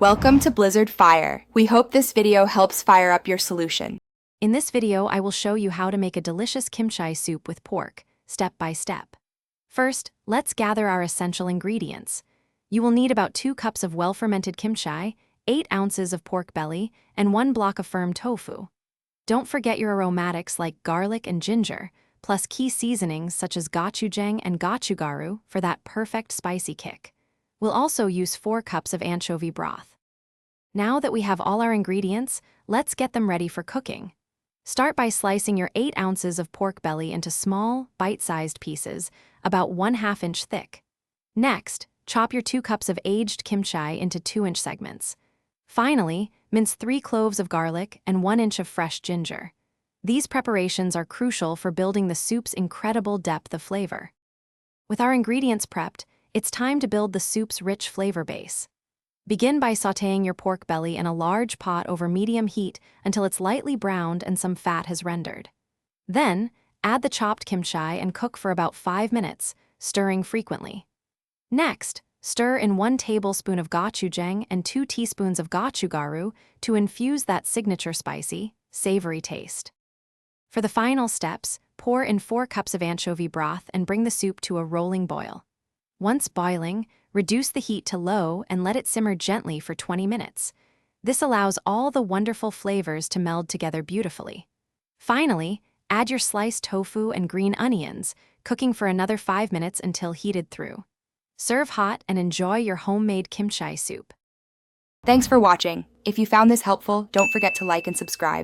Welcome to Blizzard Fire. We hope this video helps fire up your solution. In this video, I will show you how to make a delicious kimchi soup with pork, step by step. First, let's gather our essential ingredients. You will need about 2 cups of well-fermented kimchi, 8 ounces of pork belly, and 1 block of firm tofu. Don't forget your aromatics like garlic and ginger, plus key seasonings such as gochujang and gochugaru for that perfect spicy kick. We'll also use 4 cups of anchovy broth. Now that we have all our ingredients, let's get them ready for cooking. Start by slicing your 8 ounces of pork belly into small, bite-sized pieces, about 1/2 inch thick. Next, chop your 2 cups of aged kimchi into 2-inch segments. Finally, mince 3 cloves of garlic and 1 inch of fresh ginger. These preparations are crucial for building the soup's incredible depth of flavor. With our ingredients prepped, it's time to build the soup's rich flavor base. Begin by sautéing your pork belly in a large pot over medium heat until it's lightly browned and some fat has rendered. Then, add the chopped kimchi and cook for about 5 minutes, stirring frequently. Next, stir in 1 tablespoon of gochujang and 2 teaspoons of gochugaru to infuse that signature spicy, savory taste. For the final steps, pour in 4 cups of anchovy broth and bring the soup to a rolling boil. Once boiling, reduce the heat to low and let it simmer gently for 20 minutes. This allows all the wonderful flavors to meld together beautifully. Finally, add your sliced tofu and green onions, cooking for another 5 minutes until heated through. Serve hot and enjoy your homemade kimchi soup. Thanks for watching. If you found this helpful, don't forget to like and subscribe.